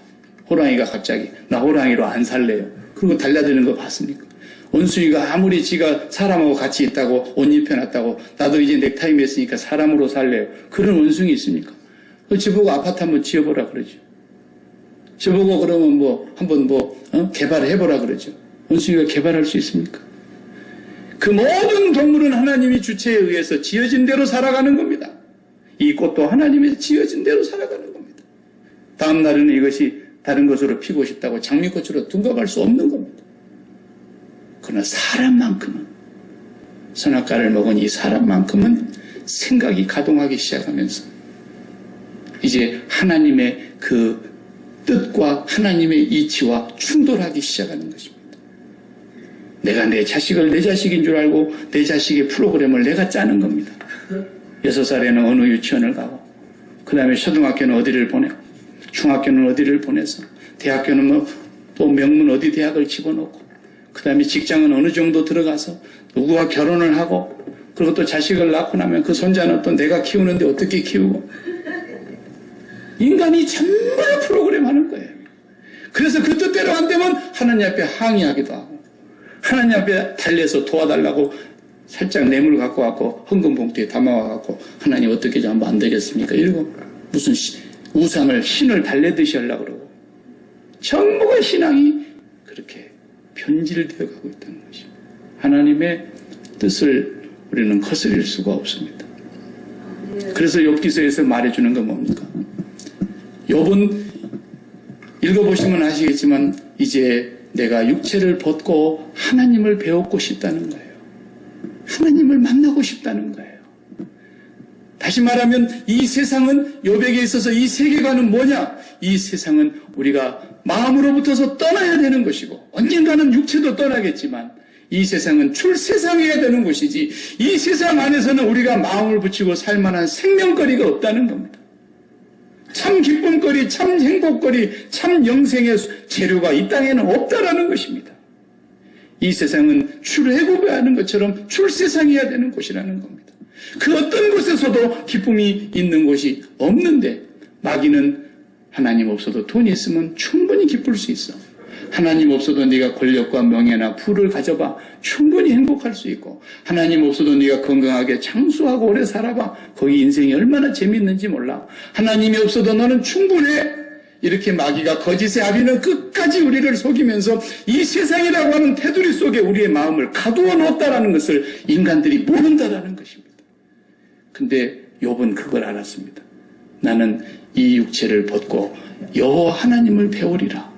호랑이가 갑자기 나 호랑이로 안 살래요. 그리고 달려드는 거 봤습니까? 원숭이가 아무리 지가 사람하고 같이 있다고 옷 입혀놨다고 나도 이제 넥타이 맸으니까 사람으로 살래요. 그런 원숭이 있습니까? 저보고 아파트 한번 지어보라 그러죠. 저보고 그러면 한번 개발해보라 그러죠. 원숭이가 개발할 수 있습니까? 그 모든 동물은 하나님이 주체에 의해서 지어진 대로 살아가는 겁니다. 이 꽃도 하나님의 지어진 대로 살아가는 겁니다. 다음 날에는 이것이 다른 것으로 피고 싶다고 장미꽃으로 둔갑할 수 없는 겁니다. 그러나 사람만큼은, 선악과를 먹은 이 사람만큼은 생각이 가동하기 시작하면서 이제 하나님의 그 뜻과 하나님의 이치와 충돌하기 시작하는 것입니다. 내가 내 자식을 내 자식인 줄 알고 내 자식의 프로그램을 내가 짜는 겁니다. 6살에는 어느 유치원을 가고, 그 다음에 초등학교는 어디를 보내고, 중학교는 어디를 보내서, 대학교는 또 명문 어디 대학을 집어넣고, 그 다음에 직장은 어느 정도 들어가서 누구와 결혼을 하고, 그리고 또 자식을 낳고 나면 그 손자는 또 내가 키우는데 어떻게 키우고, 인간이 전부 프로그램 하는 거예요. 그래서 그 뜻대로 안 되면 하나님 앞에 항의하기도 하고, 하나님 앞에 달래서 도와달라고 살짝 뇌물 갖고 왔고 헌금 봉투에 담아와갖고 하나님 어떻게 좀 하면 안 되겠습니까? 이러고 무슨 우상을, 신을 달래듯이 하려고 그러고, 전부가 신앙이 그렇게 변질되어 가고 있다는 것입니다. 하나님의 뜻을 우리는 거스릴 수가 없습니다. 그래서 욥기서에서 말해주는 건 뭡니까? 욥은 읽어보시면 아시겠지만 이제 내가 육체를 벗고 하나님을 배우고 싶다는 거예요. 하나님을 만나고 싶다는 거예요. 다시 말하면 이 세상은, 욥에게 있어서 이 세계관은 뭐냐? 이 세상은 우리가 마음으로부터서 떠나야 되는 것이고, 언젠가는 육체도 떠나겠지만 이 세상은 출세상해야 되는 곳이지, 이 세상 안에서는 우리가 마음을 붙이고 살 만한 생명거리가 없다는 겁니다. 참 기쁨거리, 참 행복거리, 참 영생의 재료가 이 땅에는 없다라는 것입니다. 이 세상은 출애굽해야 하는 것처럼 출세상해야 되는 곳이라는 겁니다. 그 어떤 곳에서도 기쁨이 있는 곳이 없는데, 마귀는 하나님 없어도 돈이 있으면 충분히 기쁠 수 있어. 하나님 없어도 네가 권력과 명예나 부를 가져봐. 충분히 행복할 수 있고, 하나님 없어도 네가 건강하게 장수하고 오래 살아봐. 거기 인생이 얼마나 재밌는지 몰라. 하나님이 없어도 너는 충분해. 이렇게 마귀가 거짓의 아비는 끝까지 우리를 속이면서 이 세상이라고 하는 테두리 속에 우리의 마음을 가두어 놓았다라는 것을 인간들이 모른다라는 것입니다. 근데 욥은 그걸 알았습니다. 나는 이 육체를 벗고 여호와 하나님을 배우리라.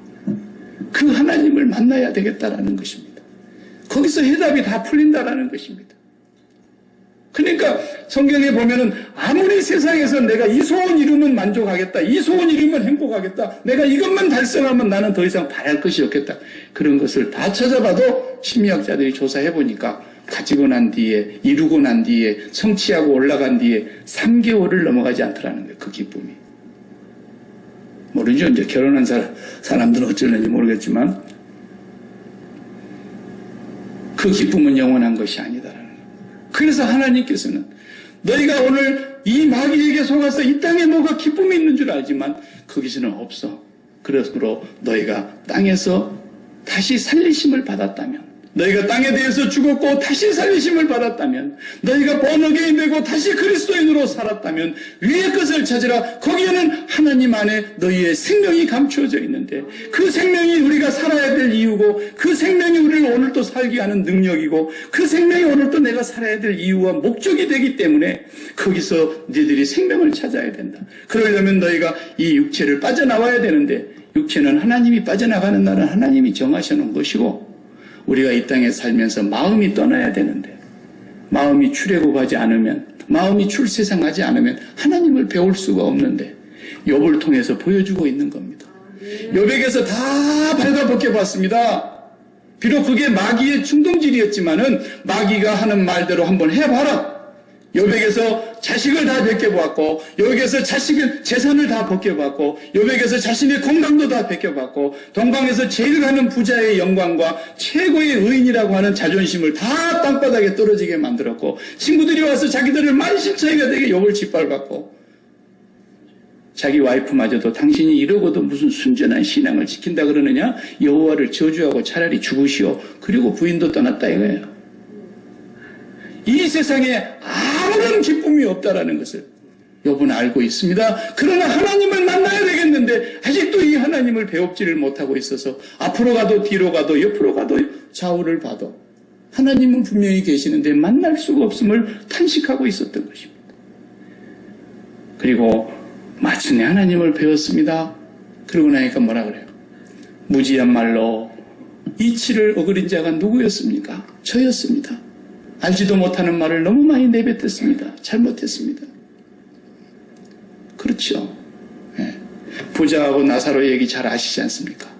그 하나님을 만나야 되겠다라는 것입니다. 거기서 해답이 다 풀린다라는 것입니다. 그러니까 성경에 보면은 아무리 세상에서 내가 이 소원 이루면 만족하겠다, 이 소원 이루면 행복하겠다, 내가 이것만 달성하면 나는 더 이상 바랄 것이 없겠다, 그런 것을 다 찾아봐도 심리학자들이 조사해 보니까 가지고 난 뒤에, 이루고 난 뒤에, 성취하고 올라간 뒤에 3개월을 넘어가지 않더라는 거예요. 그 기쁨이. 모르죠. 이제 결혼한 사람들은 어쩌는지 모르겠지만 그 기쁨은 영원한 것이 아니다라는 거예요. 그래서 하나님께서는 너희가 오늘 이 마귀에게 속아서 이 땅에 뭐가 기쁨이 있는 줄 알지만 거기서는 없어. 그러므로 너희가 땅에서 다시 살리심을 받았다면, 너희가 땅에 대해서 죽었고 다시 살리심을 받았다면, 너희가 번어게인 되고 다시 그리스도인으로 살았다면 위의 것을 찾으라. 거기에는 하나님 안에 너희의 생명이 감추어져 있는데 그 생명이 우리가 살아야 될 이유고 그 생명이 우리를 오늘도 살게 하는 능력이고 그 생명이 오늘도 내가 살아야 될 이유와 목적이 되기 때문에 거기서 너희들이 생명을 찾아야 된다. 그러려면 너희가 이 육체를 빠져나와야 되는데 육체는 하나님이 빠져나가는 날은 하나님이 정하셔놓은 것이고 우리가 이 땅에 살면서 마음이 떠나야 되는데 마음이 출애굽하지 않으면 마음이 출세상하지 않으면 하나님을 배울 수가 없는데 욥을 통해서 보여주고 있는 겁니다. 욥에게서 다 발가벗겨봤습니다. 비록 그게 마귀의 충동질이었지만은 마귀가 하는 말대로 한번 해봐라. 욥에게서 자식을 다 벗겨봤고 욥에게서 자식의 재산을 다 벗겨봤고 욥에게서 자신의 건강도 다 벗겨봤고 동방에서 제일 가는 부자의 영광과 최고의 의인이라고 하는 자존심을 다 땅바닥에 떨어지게 만들었고 친구들이 와서 자기들을 만신창이가 되게 욥을 짓밟았고 자기 와이프마저도 당신이 이러고도 무슨 순전한 신앙을 지킨다 그러느냐 여호와를 저주하고 차라리 죽으시오. 그리고 부인도 떠났다 이거예요. 이 세상에 아무런 기쁨이 없다라는 것을 욥은 알고 있습니다. 그러나 하나님을 만나야 되겠는데 아직도 이 하나님을 배웁지를 못하고 있어서 앞으로 가도 뒤로 가도 옆으로 가도 좌우를 봐도 하나님은 분명히 계시는데 만날 수가 없음을 탄식하고 있었던 것입니다. 그리고 마침내 하나님을 배웠습니다. 그러고 나니까 뭐라 그래요? 무지한 말로 이치를 어그린 자가 누구였습니까? 저였습니다. 알지도 못하는 말을 너무 많이 내뱉었습니다. 잘못했습니다. 그렇죠. 네. 부자하고 나사로 얘기 잘 아시지 않습니까?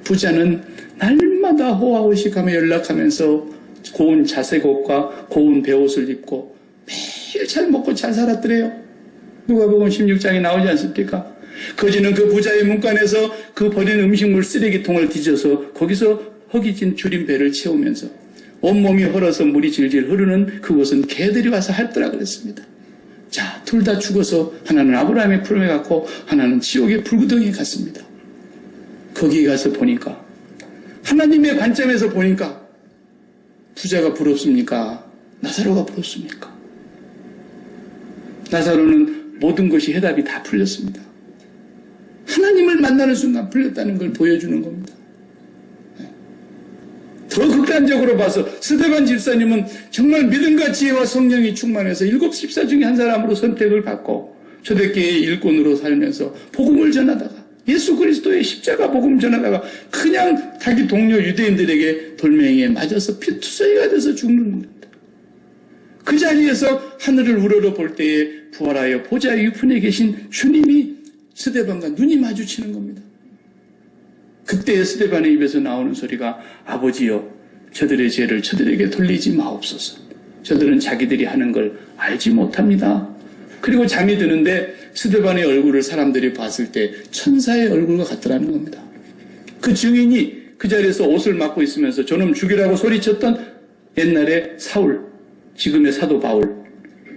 부자는 날마다 호화호식하며 연락하면서 고운 자색옷과 고운 베옷을 입고 매일 잘 먹고 잘 살았더래요. 누가복음 16장에 나오지 않습니까? 거지는 그 부자의 문간에서 그 버린 음식물 쓰레기통을 뒤져서 거기서 허기진 줄인 배를 채우면서 온몸이 헐어서 물이 질질 흐르는 그곳은 개들이 와서 핥더라 그랬습니다. 자, 둘 다 죽어서 하나는 아브라함의 품에 갔고 하나는 지옥의 불구덩이에 갔습니다. 거기에 가서 보니까 하나님의 관점에서 보니까 부자가 부럽습니까? 나사로가 부럽습니까? 나사로는 모든 것이 해답이 다 풀렸습니다. 하나님을 만나는 순간 풀렸다는 걸 보여주는 겁니다. 더 극단적으로 봐서 스데반 집사님은 정말 믿음과 지혜와 성령이 충만해서 7 집사 중에 한 사람으로 선택을 받고 초대교회의 일꾼으로 살면서 복음을 전하다가 예수 그리스도의 십자가 복음 전하다가 그냥 자기 동료 유대인들에게 돌멩이에 맞아서 피투성이가 돼서 죽는 겁니다. 그 자리에서 하늘을 우러러 볼 때에 부활하여 보좌 위편에 계신 주님이 스데반과 눈이 마주치는 겁니다. 그때 스데반의 입에서 나오는 소리가 아버지여 저들의 죄를 저들에게 돌리지 마옵소서. 저들은 자기들이 하는 걸 알지 못합니다. 그리고 잠이 드는데 스데반의 얼굴을 사람들이 봤을 때 천사의 얼굴과 같더라는 겁니다. 그 증인이 그 자리에서 옷을 막고 있으면서 저놈 죽이라고 소리쳤던 옛날에 사울, 지금의 사도 바울,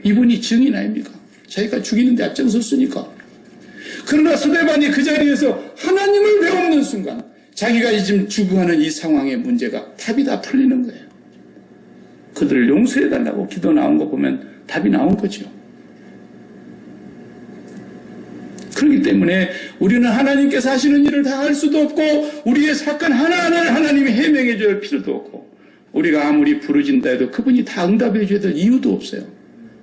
이분이 증인 아닙니까? 자기가 죽이는데 앞장섰으니까. 그러나 스데반이 그 자리에서 하나님을 배우는 순간 자기가 지금 죽어가는 이 상황의 문제가 답이 다 풀리는 거예요. 그들을 용서해달라고 기도 나온 거 보면 답이 나온 거죠. 그렇기 때문에 우리는 하나님께서 하시는 일을 다 할 수도 없고 우리의 사건 하나하나를 하나님이 해명해 줄 필요도 없고 우리가 아무리 부르진다 해도 그분이 다 응답해 줘야 될 이유도 없어요.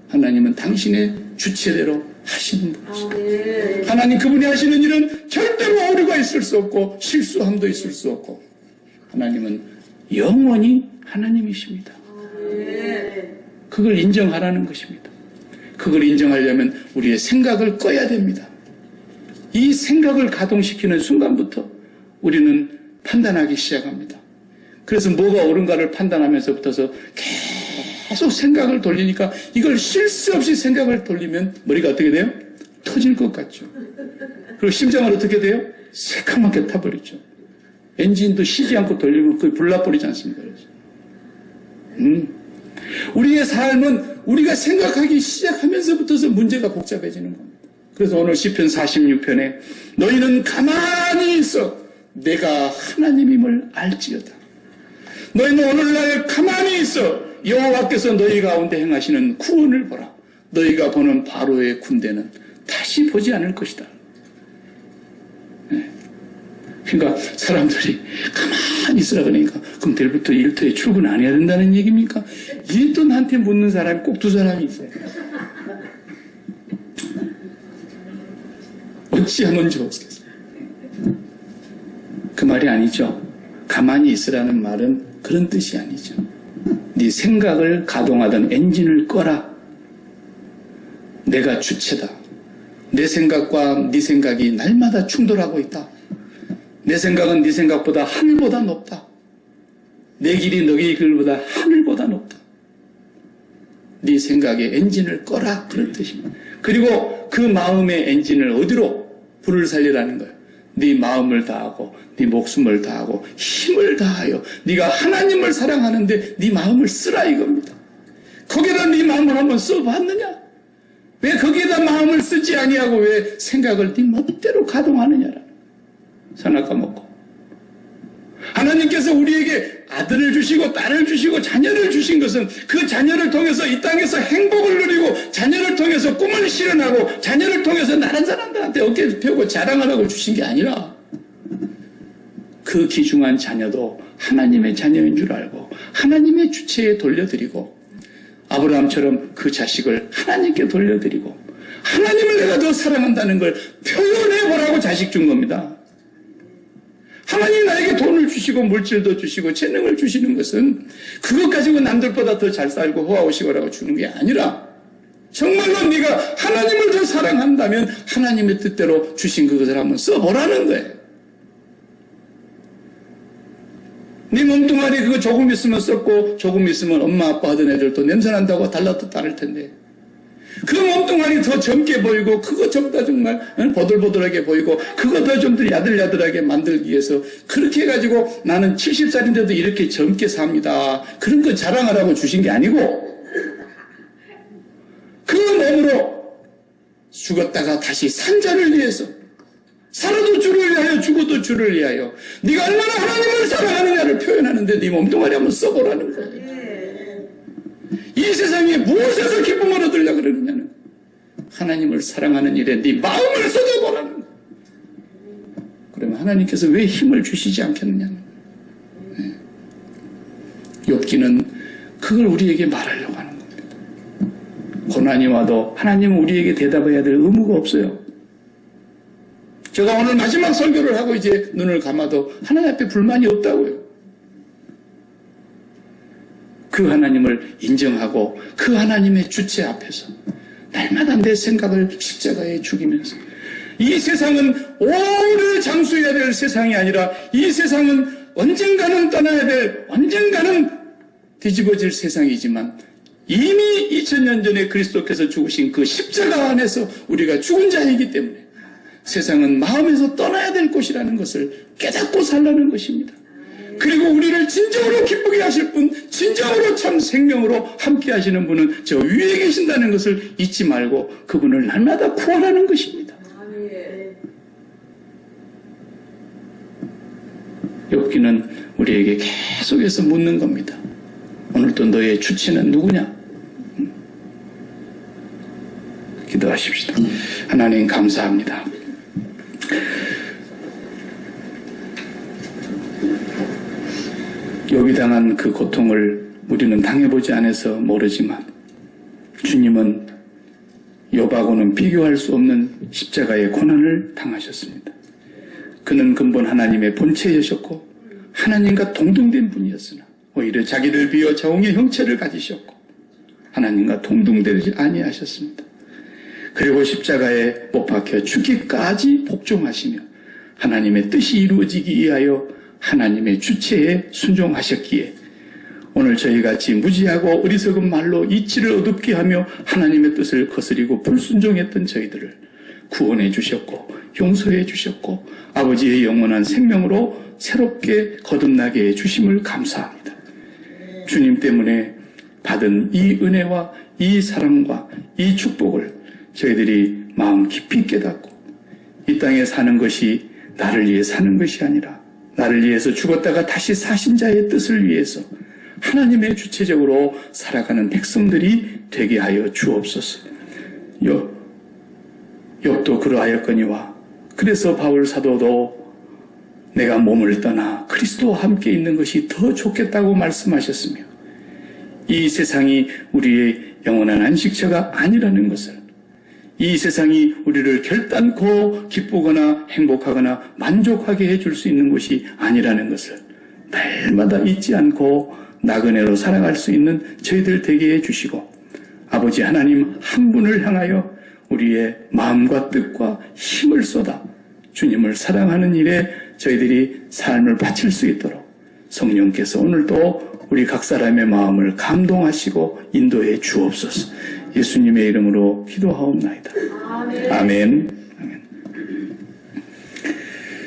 하나님은 당신의 주체대로 하시는 분이십니다. 하나님 그분이 하시는 일은 절대로 오류가 있을 수 없고 실수함도 있을 수 없고 하나님은 영원히 하나님이십니다. 그걸 인정하라는 것입니다. 그걸 인정하려면 우리의 생각을 꺼야 됩니다. 이 생각을 가동시키는 순간부터 우리는 판단하기 시작합니다. 그래서 뭐가 옳은가를 판단하면서부터서 계속 생각을 돌리니까 이걸 쉴 수 없이 생각을 돌리면 머리가 어떻게 돼요? 터질 것 같죠. 그리고 심장은 어떻게 돼요? 새카맣게 타버리죠. 엔진도 쉬지 않고 돌리면 거의 불나버리지 않습니까? 우리의 삶은 우리가 생각하기 시작하면서부터서 문제가 복잡해지는 겁니다. 그래서 오늘 시편 46편에 너희는 가만히 있어 내가 하나님임을 알지어다. 너희는 오늘날 가만히 있어 여호와께서 너희 가운데 행하시는 구원을 보라. 너희가 보는 바로의 군대는 다시 다시 보지 않을 것이다. 그러니까 사람들이 가만히 있으라 그러니까 그럼 내일부터 일터에 출근 안 해야 된다는 얘기입니까? 이게 또 나한테 묻는 사람이 꼭 두 사람이 있어요. 어찌하면 좋겠어요. 그 말이 아니죠. 가만히 있으라는 말은 그런 뜻이 아니죠. 네 생각을 가동하던 엔진을 꺼라. 내가 주체다. 내 생각과 네 생각이 날마다 충돌하고 있다. 내 생각은 네 생각보다 하늘보다 높다. 내 길이 너의 길보다 하늘보다 높다. 네 생각의 엔진을 꺼라. 그런 뜻입니다. 그리고 그 마음의 엔진을 어디로 불을 살리라는 거예요. 네 마음을 다하고 네 목숨을 다하고 힘을 다하여 네가 하나님을 사랑하는데 네 마음을 쓰라 이겁니다. 거기다 네 마음을 한번 써봤느냐? 왜 거기에다 마음을 쓰지 아니하고 왜 생각을 네 멋대로 가동하느냐라. 산악 까먹고. 하나님께서 우리에게 아들을 주시고 딸을 주시고 자녀를 주신 것은 그 자녀를 통해서 이 땅에서 행복을 누리고 자녀를 통해서 꿈을 실현하고 자녀를 통해서 다른 사람들한테 어깨를 펴고 자랑하라고 주신 게 아니라 그 귀중한 자녀도 하나님의 자녀인 줄 알고 하나님의 주체에 돌려드리고 아브라함처럼 그 자식을 하나님께 돌려드리고 하나님을 내가 더 사랑한다는 걸 표현해보라고 자식 준 겁니다. 하나님 나에게 돈을 주시고 물질도 주시고 재능을 주시는 것은 그것 가지고 남들보다 더 잘 살고 호화오시고라고 주는 게 아니라 정말로 네가 하나님을 더 사랑한다면 하나님의 뜻대로 주신 그것을 한번 써보라는 거예요. 네 몸뚱아리 그거 조금 있으면 썼고 조금 있으면 엄마 아빠 하던 애들도 냄새난다고 달라도 따를 텐데 그 몸뚱아리 더 젊게 보이고 그거 젊다 정말 보들보들하게 보이고 그거 더 좀 더 야들야들하게 만들기 위해서 그렇게 해가지고 나는 70살인데도 이렇게 젊게 삽니다. 그런 거 자랑하라고 주신 게 아니고 그 몸으로 죽었다가 다시 산 자를 위해서 살아도 주를 위하여 죽어도 주를 위하여 네가 얼마나 하나님을 사랑하느냐를 표현하는데 네 몸뚱아리 한번 써보라는 거예요. 이 세상에 무엇에서 기쁨을 얻으려고 그러느냐는 하나님을 사랑하는 일에 네 마음을 쏟아보라는 거예요. 그러면 하나님께서 왜 힘을 주시지 않겠느냐는 거예요. 욥기는 그걸 우리에게 말하려고 하는 겁니다. 고난이 와도 하나님은 우리에게 대답해야 될 의무가 없어요. 제가 오늘 마지막 설교를 하고 이제 눈을 감아도 하나님 앞에 불만이 없다고요. 그 하나님을 인정하고 그 하나님의 주체 앞에서 날마다 내 생각을 십자가에 죽이면서 이 세상은 오래 장수해야 될 세상이 아니라 이 세상은 언젠가는 떠나야 될 언젠가는 뒤집어질 세상이지만 이미 2000년 전에 그리스도께서 죽으신 그 십자가 안에서 우리가 죽은 자이기 때문에 세상은 마음에서 떠나야 될 곳이라는 것을 깨닫고 살라는 것입니다. 그리고 우리를 진정으로 기쁘게 하실 분, 진정으로 참 생명으로 함께 하시는 분은 저 위에 계신다는 것을 잊지 말고 그분을 날마다 구하라는 것입니다. 욥기는 우리에게 계속해서 묻는 겁니다. 오늘도 너의 주체는 누구냐? 기도하십시다. 하나님 감사합니다. 욥이 당한 그 고통을 우리는 당해보지 않아서 모르지만 주님은 욥하고는 비교할 수 없는 십자가의 고난을 당하셨습니다. 그는 근본 하나님의 본체이셨고 하나님과 동등된 분이었으나 오히려 자기를 비워 자웅의 형체를 가지셨고 하나님과 동등되지 아니하셨습니다. 그리고 십자가에 못 박혀 죽기까지 복종하시며 하나님의 뜻이 이루어지기 위하여 하나님의 주체에 순종하셨기에 오늘 저희같이 무지하고 어리석은 말로 이치를 어둡게 하며 하나님의 뜻을 거스리고 불순종했던 저희들을 구원해 주셨고 용서해 주셨고 아버지의 영원한 생명으로 새롭게 거듭나게 해 주심을 감사합니다. 주님 때문에 받은 이 은혜와 이 사랑과 이 축복을 저희들이 마음 깊이 깨닫고 이 땅에 사는 것이 나를 위해 사는 것이 아니라 나를 위해서 죽었다가 다시 사신 자의 뜻을 위해서 하나님의 주체적으로 살아가는 백성들이 되게 하여 주옵소서. 욥도 그러하였거니와 그래서 바울 사도도 내가 몸을 떠나 그리스도와 함께 있는 것이 더 좋겠다고 말씀하셨으며 이 세상이 우리의 영원한 안식처가 아니라는 것을, 이 세상이 우리를 결단코 기쁘거나 행복하거나 만족하게 해줄 수 있는 것이 아니라는 것을 날마다 잊지 않고 나그네로 살아갈 수 있는 저희들 되게 해주시고 아버지 하나님 한 분을 향하여 우리의 마음과 뜻과 힘을 쏟아 주님을 사랑하는 일에 저희들이 삶을 바칠 수 있도록 성령께서 오늘도 우리 각 사람의 마음을 감동하시고 인도해 주옵소서. 예수님의 이름으로 기도하옵나이다. 아멘.